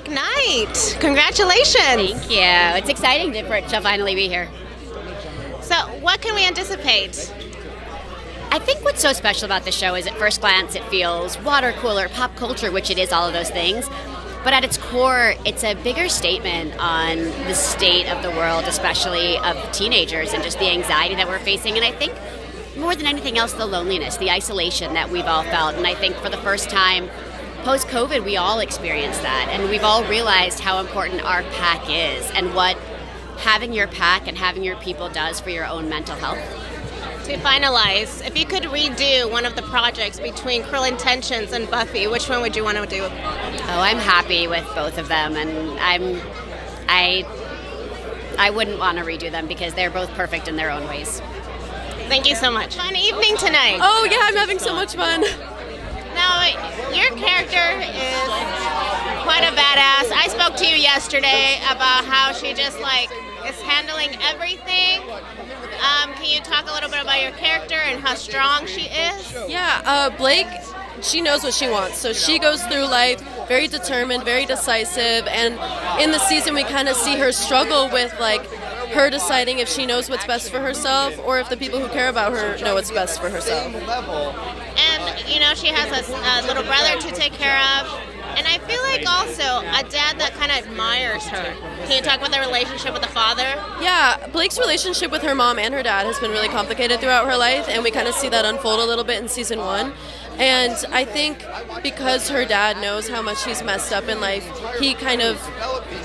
big night. Congratulations. Thank you. It's exciting for it to finally be here. So what can we anticipate? I think what's so special about the show is at first glance it feels water cooler, pop culture, which it is all of those things. But at its core, it's a bigger statement on the state of the world, especially of teenagers and just the anxiety that we're facing. And I think more than anything else, the loneliness, the isolation that we've all felt. And I think for the first time, post-COVID, we all experienced that. And we've all realized how important our pack is and what having your pack and having your people does for your own mental health. To finalize, if you could redo one of the projects between Cruel Intentions and Buffy, which one would you want to do? Oh, I'm happy with both of them, and I wouldn't want to redo them because they're both perfect in their own ways. Thank you so much. Fun evening tonight. Oh yeah, I'm having so much fun. Now, your character is quite a badass. I spoke to you yesterday about how she just is handling everything. Can you talk a little bit about your character and how strong she is? Yeah, Blake, she knows what she wants. So she goes through life very determined, very decisive, and in the season we kind of see her struggle with her deciding if she knows what's best for herself or if the people who care about her know what's best for herself. And, she has a little brother to take care of. And I feel like also a dad that kind of admires her. Can you talk about the relationship with the father? Yeah, Blake's relationship with her mom and her dad has been really complicated throughout her life, and we kind of see that unfold a little bit in season 1. And I think because her dad knows how much she's messed up in life, he kind of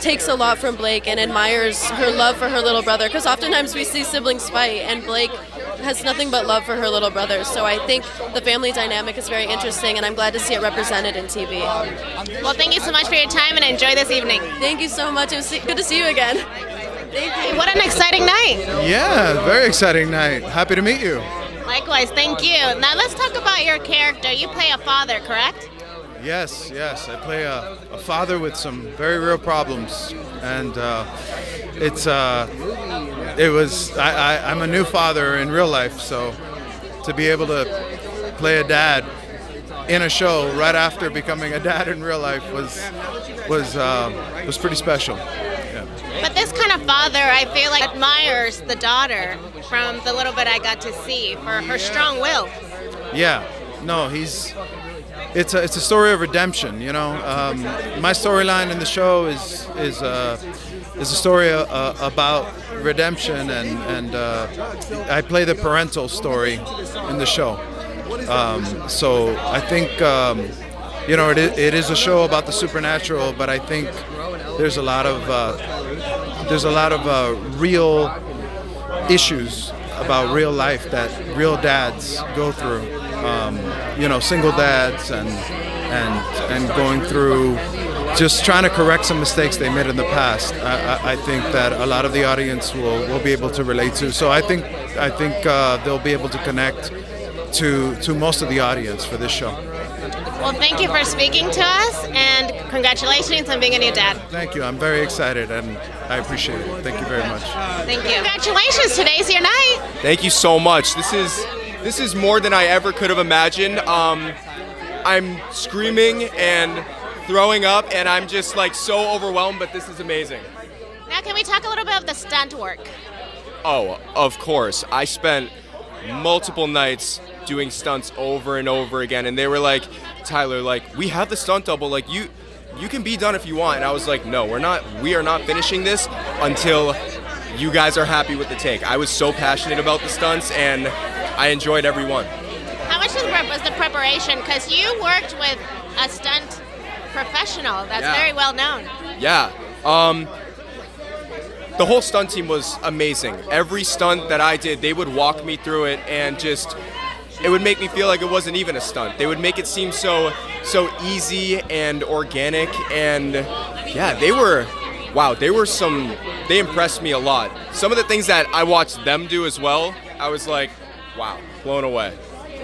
takes a lot from Blake and admires her love for her little brother, because oftentimes we see siblings fight, and Blake has nothing but love for her little brother. So I think the family dynamic is very interesting, and I'm glad to see it represented in TV. Well, thank you so much for your time, and enjoy this evening. Thank you so much. It was good to see you again. Thank you. What an exciting night. Yeah, very exciting night. Happy to meet you. Likewise, thank you. Now let's talk about your character. You play a father, correct? Yes. I play a father with some very real problems, and I'm a new father in real life, so to be able to play a dad in a show right after becoming a dad in real life was pretty special. Yeah. But this kind of father, I feel like, admires the daughter from the little bit I got to see for her strong will. Yeah, no, it's a story of redemption. My storyline in the show is a story about redemption, and I play the parental story in the show. So I think it is a show about the supernatural, but I think there's a lot of real issues about real life that real dads go through. Single dads and going through just trying to correct some mistakes they made in the past. I think that a lot of the audience will be able to relate to. So I think they'll be able to connect to most of the audience for this show. Well, thank you for speaking to us, and congratulations on being a new dad. Thank you. I'm very excited, and I appreciate it. Thank you very much. Thank you. Congratulations. Today's your night. Thank you so much. This is more than I ever could have imagined. I'm screaming and throwing up, and I'm just so overwhelmed, but this is amazing. Now, can we talk a little bit of the stunt work? Oh, of course. I spent multiple nights doing stunts over and over again, and they were like, Tyler, we have the stunt double, you can be done if you want. And I was like, no, we are not finishing this until you guys are happy with the take. I was so passionate about the stunts, and I enjoyed every one. How much was the preparation? Because you worked with a stunt professional that's very well known. Yeah. The whole stunt team was amazing. Every stunt that I did, they would walk me through it, and it would make me feel like it wasn't even a stunt. They would make it seem so easy and organic, and yeah, they impressed me a lot. Some of the things that I watched them do as well, I was like, wow, blown away.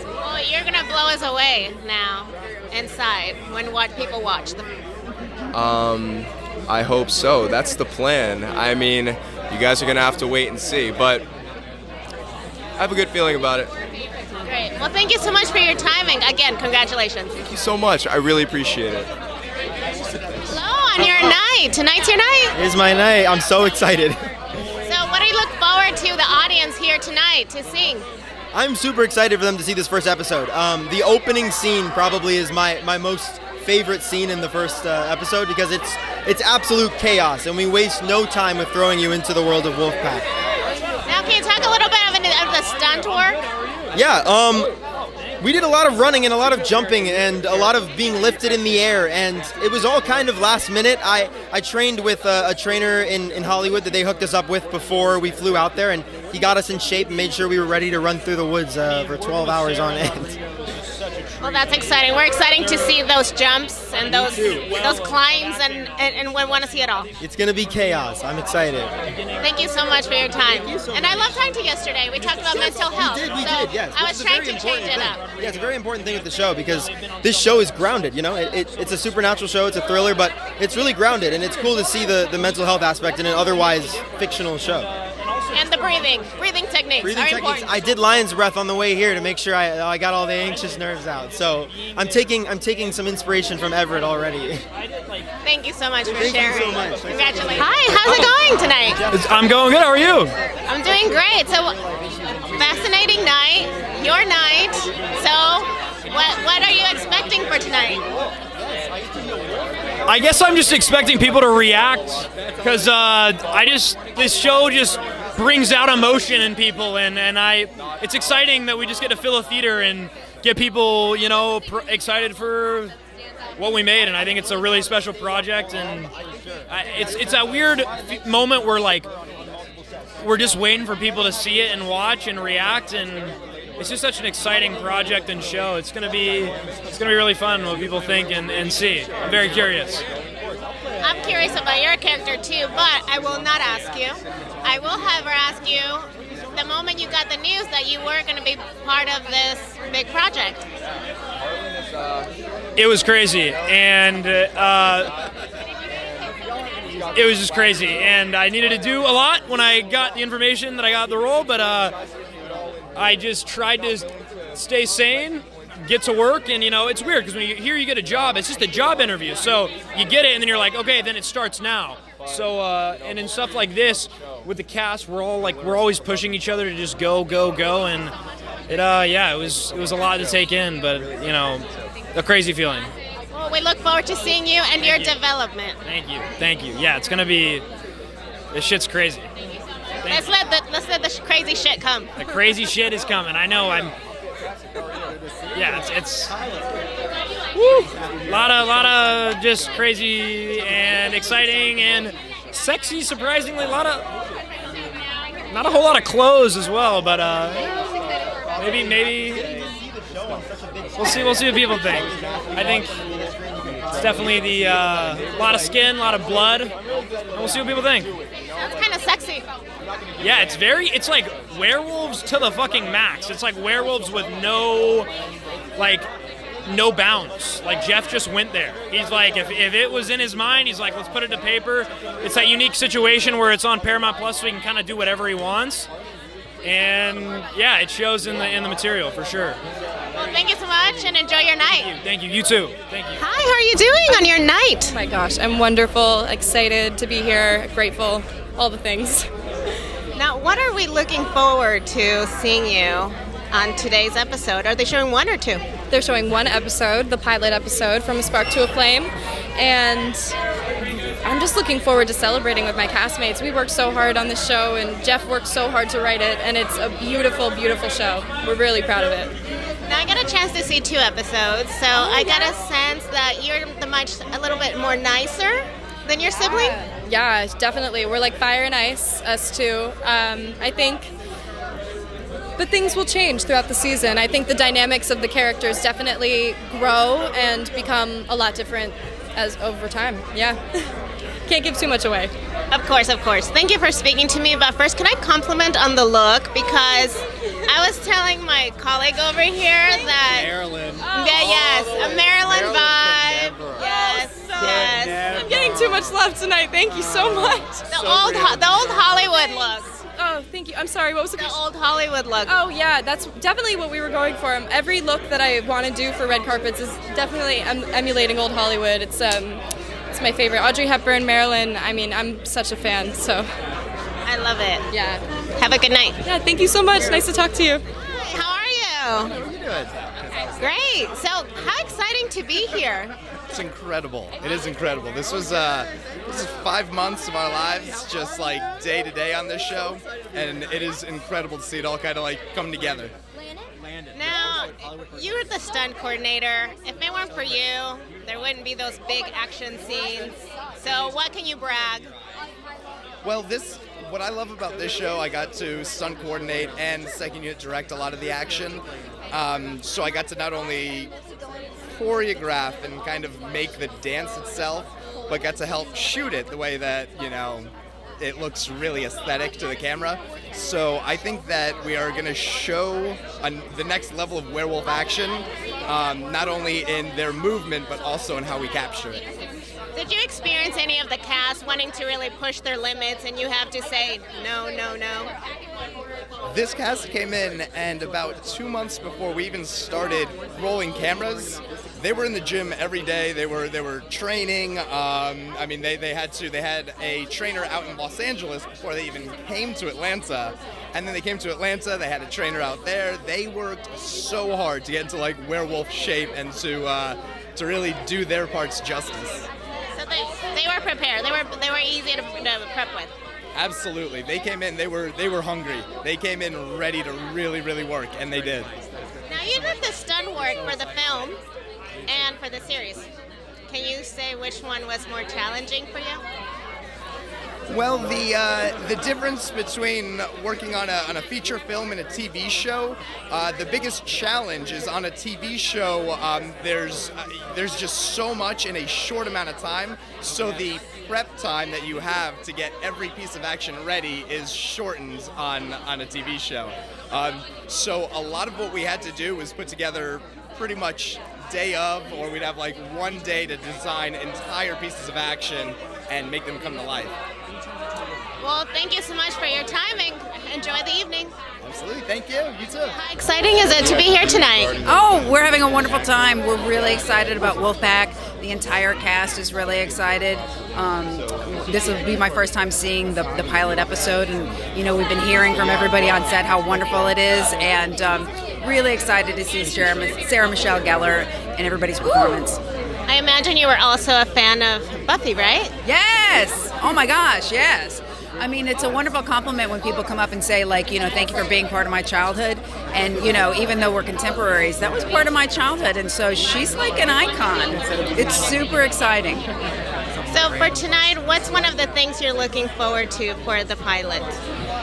Well, you're gonna blow us away now inside when people watch the I hope so. That's the plan. I mean, you guys are gonna have to wait and see, but I have a good feeling about it. Great. Well, thank you so much for your time, and again, congratulations. Thank you so much. I really appreciate it. Hello, on your night. Tonight's your night. It is my night. I'm so excited. So what do you look forward to the audience here tonight to sing? I'm super excited for them to see this first episode. The opening scene probably is my most favorite scene in the first episode because it's absolute chaos, and we waste no time with throwing you into the world of Wolfpack. Now, can you talk a little bit of the stunt work? Yeah, we did a lot of running and a lot of jumping and a lot of being lifted in the air, and it was all kind of last minute. I trained with a trainer in Hollywood that they hooked us up with before we flew out there, and he got us in shape and made sure we were ready to run through the woods for 12 hours on end. Well, that's exciting. We're excited to see those jumps and those climbs, and we want to see it all. It's going to be chaos. I'm excited. Thank you so much for your time. And I loved talking to you yesterday. We talked about mental health. We did, yes. I was trying to change it up. Yeah, it's a very important thing with the show because this show is grounded, you know? It's a supernatural show, it's a thriller, but it's really grounded, and it's cool to see the mental health aspect in an otherwise fictional show. And the breathing techniques are important. I did lion's breath on the way here to make sure I got all the anxious nerves out. So I'm taking some inspiration from Everett already. Thank you so much for Thank sharing. you so much. Congratulations. Hi, how's it going tonight? I'm going good. How are you? I'm doing great. So, fascinating night, your night. So, what are you expecting for tonight? I guess I'm just expecting people to react because this show just brings out emotion in people, and it's exciting that we just get to fill a theater and get people, excited for what we made, and I think it's a really special project, and it's that weird moment where we're just waiting for people to see it and watch and react, and it's just such an exciting project and show. It's gonna be really fun what people think and see. I'm very curious. I'm curious about your character too, but I will not ask you. I will, however, ask you the moment you got the news that you were going to be part of this big project. It was crazy, and it was just crazy, and I needed to do a lot when I got the information that I got the role, but I just tried to stay sane, get to work, and it's weird because when you get a job, it's just a job interview, so you get it and then you're like, okay, then it starts now. So and in stuff like this with the cast, we're always pushing each other to just go, and it was a lot to take in, but a crazy feeling. Well, we look forward to seeing you and your development. Thank you. Yeah, it's gonna be, this shit's crazy. Let's let the crazy shit come. The crazy shit is coming. I know. It's a lot of just crazy and exciting and sexy. Surprisingly, not a whole lot of clothes as well. But maybe we'll see what people think. I think it's definitely a lot of skin, a lot of blood, and we'll see what people think. That's kind of sexy. Yeah, it's like werewolves to the fucking max. It's like werewolves with no bounds. Like, Jeff just went there. He's like, if it was in his mind, he's like, let's put it to paper. It's that unique situation where it's on Paramount Plus, so he can kind of do whatever he wants. And yeah, it shows in the material for sure. Well, thank you so much, and enjoy your night. Thank you. You too. Thank you. Hi, how are you doing on your night? Oh my gosh, I'm wonderful, excited to be here, grateful, all the things. Now, what are we looking forward to seeing you on today's episode? Are they showing one or two? They're showing one episode, the pilot episode, From a Spark to a Flame, and I'm just looking forward to celebrating with my castmates. We worked so hard on this show, and Jeff worked so hard to write it, and it's a beautiful, beautiful show. We're really proud of it. Now, I got a chance to see 2 episodes, so I got a sense that you're a little bit more nicer than your sibling? Yeah, definitely. We're like fire and ice, us two. I think the things will change throughout the season. I think the dynamics of the characters definitely grow and become a lot different as over time. Yeah. Can't give too much away. Of course. Thank you for speaking to me. But first, can I compliment on the look? Because I was telling my colleague over here that Maryland. Yes, a Maryland vibe. Yes. I'm getting too much love tonight. Thank you so much. The old Hollywood look. Oh, thank you. I'm sorry. What was the old Hollywood look? Oh, yeah. That's definitely what we were going for. Every look that I want to do for red carpets is definitely emulating old Hollywood. It's It's my favorite. Audrey Hepburn, Marilyn. I mean, I'm such a fan. So I love it. yeah. Have a good night. Yeah. Thank you so much. Nice to talk to you. Hi, how are you? Good. Great. So, how exciting to be here. It's incredible. It is incredible. This is 5 months of our lives, just like day to day on this show, and it is incredible to see it all kind of like come together. Now, you were the stunt coordinator. If it weren't for you, there wouldn't be those big action scenes. So, what can you brag? Well, what I love about this show, I got to stunt coordinate and second unit direct a lot of the action. So I got to not only choreograph and kind of make the dance itself, but got to help shoot it the way that, it looks really aesthetic to the camera. So I think that we are going to show the next level of werewolf action, not only in their movement, but also in how we capture it. Did you experience any of the cast wanting to really push their limits and you have to say, no, no, no? This cast came in, and about 2 months before we even started rolling cameras, they were in the gym every day. They were training. They had a trainer out in Los Angeles before they even came to Atlanta, and then they came to Atlanta. They had a trainer out there. They worked so hard to get into like werewolf shape and to really do their parts justice. So they were prepared. They were easy to prep with. Absolutely. They came in, they were hungry. They came in ready to really, really work, and they did. Now, you did the stunt work for the film and for the series. Can you say which one was more challenging for you? Well, the difference between working on a feature film and a TV show, the biggest challenge is on a TV show, there's just so much in a short amount of time, so the prep time that you have to get every piece of action ready is shortened on a TV show. So a lot of what we had to do was put together pretty much day of, or we'd have like one day to design entire pieces of action and make them come to life. Well, thank you so much for your time and enjoy the evening. Absolutely, thank you. You too. How exciting is it to be here tonight? Oh, we're having a wonderful time. We're really excited about Wolfpack. The entire cast is really excited. This will be my first time seeing the pilot episode, and we've been hearing from everybody on set how wonderful it is, and really excited to see Sarah Michelle Gellar and everybody's performance. I imagine you were also a fan of Buffy, right? Yes! Oh my gosh, yes. I mean, it's a wonderful compliment when people come up and say, like, thank you for being part of my childhood. And, even though we're contemporaries, that was part of my childhood. And so she's like an icon. It's super exciting. So for tonight, what's one of the things you're looking forward to for the pilot?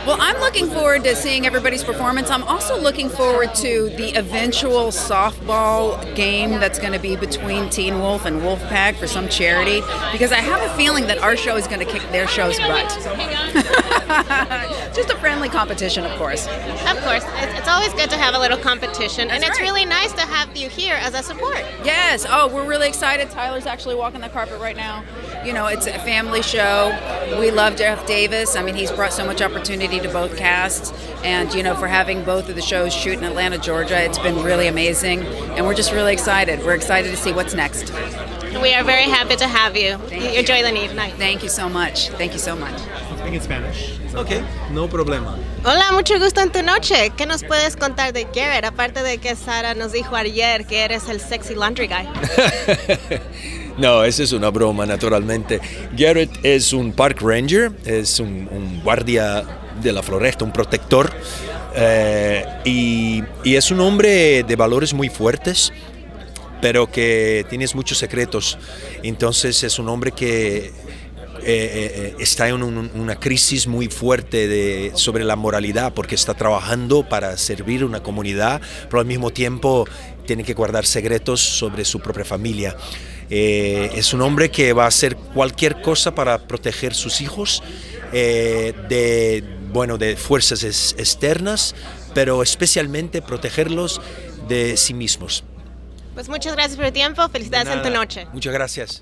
Well, I'm looking forward to seeing everybody's performance. I'm also looking forward to the eventual softball game that's going to be between Teen Wolf and Wolfpack for some charity, because I have a feeling that our show is going to kick their show's butt. Just a friendly competition, of course. Of course. It's always good to have a little competition, and it's really nice to have you here as a support. Yes. Oh, we're really excited. Tyler's actually walking the carpet right now. It's a family show. We love Jeff Davis. I mean, he's brought so much opportunity to both casts, and for having both of the shows shoot in Atlanta, Georgia, it's been really amazing, and we're just really excited. We're excited to see what's next. We are very happy to have you. Enjoy the night. Thank you so much. Thank you so much. Speak in Spanish. Okay, no problema. Hola, mucho gusto en tu noche. ¿Qué nos puedes contar de Garrett? Aparte de que Sara nos dijo ayer que eres el sexy laundry guy. No, esa es una broma, naturalmente. Garrett es un park ranger, es un guardia de la floresta, un protector, y es un hombre de valores muy fuertes, pero que tiene muchos secretos. Entonces es un hombre que está en una crisis muy fuerte sobre la moralidad, porque está trabajando para servir una comunidad, pero al mismo tiempo tiene que guardar secretos sobre su propia familia. Es un hombre que va a hacer cualquier cosa para proteger sus hijos de fuerzas externas, pero especialmente protegerlos de sí mismos. Pues muchas gracias por tu tiempo. Felicidades en tu noche. Muchas gracias.